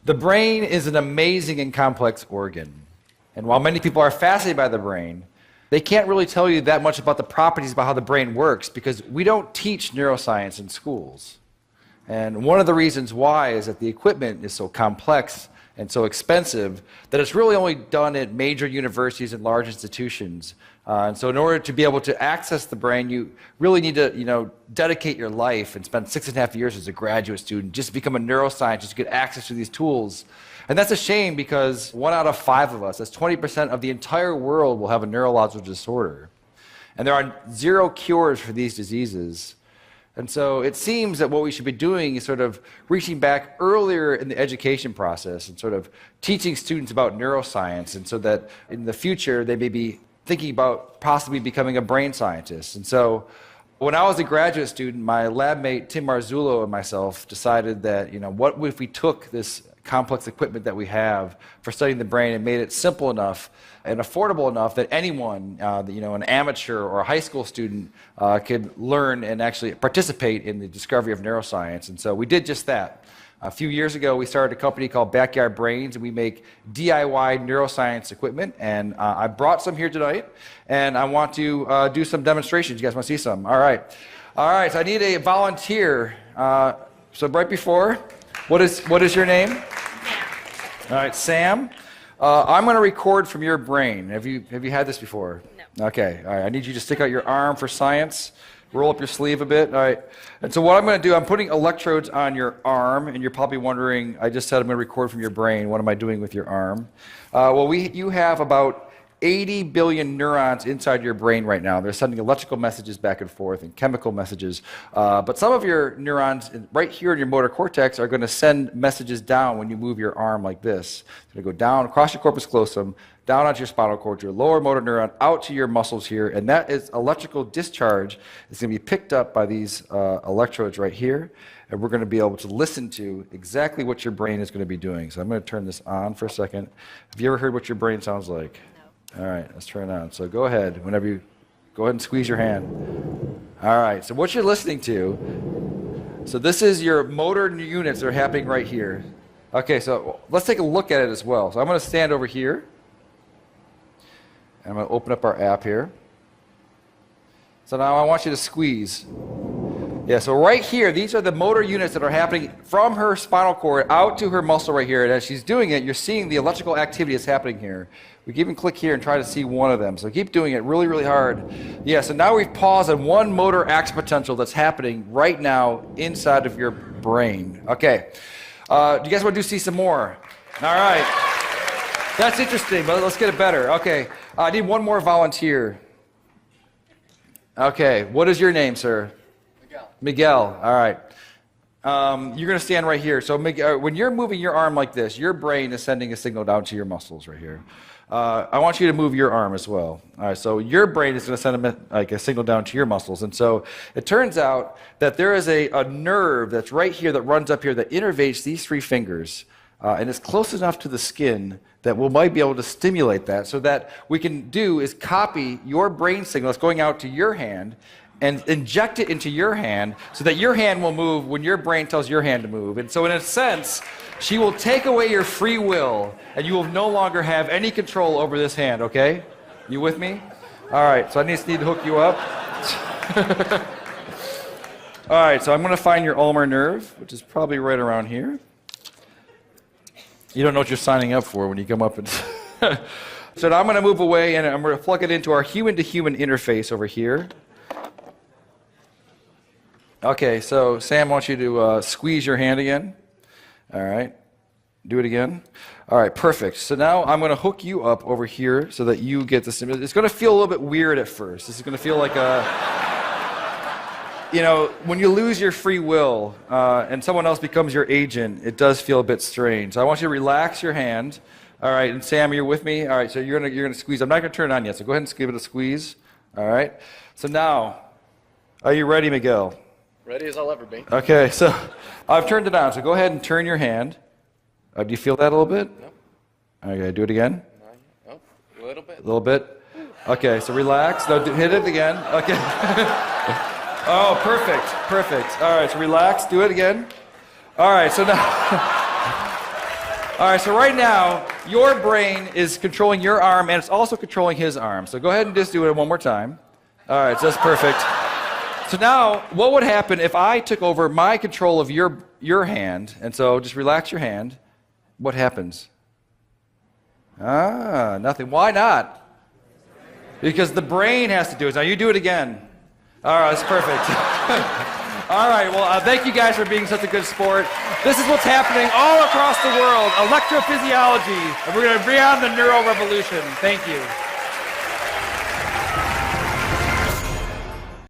The brain is an amazing and complex organ. And while many people are fascinated by the brain, they can't really tell you that much about the properties about how the brain works because we don't teach neuroscience in schools. And one of the reasons why is that the equipment is so complex and so expensive that it's really only done at major universities and large institutions. And so in order to be able to access the brain, you really need to dedicate your life and spend 6.5 years as a graduate student just to become a neuroscientist to get access to these tools. And that's a shame because 1 out of 5 of us, that's 20% of the entire world, will have a neurological disorder. And there are 0 cures for these diseases. And so it seems that what we should be doing is sort of reaching back earlier in the education process and sort of teaching students about neuroscience, and so that in the future they may be thinking about possibly becoming a brain scientist. And so when I was a graduate student, my lab mate Tim Marzullo and myself decided that, what if we took this complex equipment that we have for studying the brain and made it simple enough and affordable enough that anyone, an amateur or a high school student, could learn and actually participate in the discovery of neuroscience. And so we did just that. A few years ago, we started a company called Backyard Brains, and we make DIY neuroscience equipment. And I brought some here tonight, and I want to do some demonstrations. You guys want to see some? All right. So I need a volunteer. So right before, what is your name? All right, Sam. I'm going to record from your brain. Have you had this before? No. Okay. All right. I need you to stick out your arm for science. Roll up your sleeve a bit. All right. And so what I'm going to do, I'm putting electrodes on your arm, and you're probably wondering, I just said I'm going to record from your brain. What am I doing with your arm? You have about 80 billion neurons inside your brain right now. They're sending electrical messages back and forth and chemical messages. But some of your neurons right here in your motor cortex are going to send messages down when you move your arm like this. It's going to go down across your corpus callosum, down onto your spinal cord, your lower motor neuron, out to your muscles here. And that is electrical discharge. It's going to be picked up by these electrodes right here. And we're going to be able to listen to exactly what your brain is going to be doing. So I'm going to turn this on for a second. Have you ever heard what your brain sounds like? All right, let's turn it on. So go ahead, go ahead and squeeze your hand. All right, so what you're listening to, so this is your motor units that are happening right here. Okay, so let's take a look at it as well. So I'm going to stand over here. And I'm going to open up our app here. So now I want you to squeeze. Yeah, so right here, these are the motor units that are happening from her spinal cord out to her muscle right here. And as she's doing it, you're seeing the electrical activity that's happening here. We can even click here and try to see one of them. So keep doing it really, really hard. Yeah, so now we've paused on one motor action potential that's happening right now inside of your brain. Okay, do you guys want to see some more? All right. That's interesting, but let's get it better. Okay, I need one more volunteer. Okay, what is your name, sir? Miguel, all right. You're going to stand right here. So Miguel, when you're moving your arm like this, your brain is sending a signal down to your muscles right here. I want you to move your arm as well. All right, so your brain is going to send a signal down to your muscles. And so it turns out that there is a nerve that's right here that runs up here that innervates these 3 fingers. And it's close enough to the skin that we might be able to stimulate that, so that we can do is copy your brain signal that's going out to your hand and inject it into your hand so that your hand will move when your brain tells your hand to move. And so in a sense, she will take away your free will and you will no longer have any control over this hand, okay? You with me? All right, so I just need to hook you up. All right, so I'm going to find your ulnar nerve, which is probably right around here. You don't know what you're signing up for when you come up and... So now I'm going to move away and I'm going to plug it into our human-to-human interface over here. Okay, so Sam wants you to squeeze your hand again. All right, do it again. All right, perfect. So now I'm going to hook you up over here so that you get this. It's going to feel a little bit weird at first. This is going to feel like a... when you lose your free will and someone else becomes your agent, it does feel a bit strange. So I want you to relax your hand. All right, and Sam, you're with me? All right, so you're gonna squeeze. I'm not going to turn it on yet, so go ahead and give it a squeeze. All right. So now, are you ready, Miguel? Ready as I'll ever be. Okay, so I've turned it on, so go ahead and turn your hand. Do you feel that a little bit? No. Okay, do it again. No, a little bit. A little bit? Okay, so relax. No, hit it again. Okay. Oh, perfect. All right, so relax. Do it again. All right, so now... All right, so right now, your brain is controlling your arm, and it's also controlling his arm. So go ahead and just do it one more time. All right, so that's perfect. So now, what would happen if I took over my control of your hand, and so just relax your hand, what happens? Nothing. Why not? Because the brain has to do it. Now you do it again. All right, that's perfect. All right, well, thank you guys for being such a good sport. This is what's happening all across the world, electrophysiology, and we're going to bring on the neuro revolution. Thank you.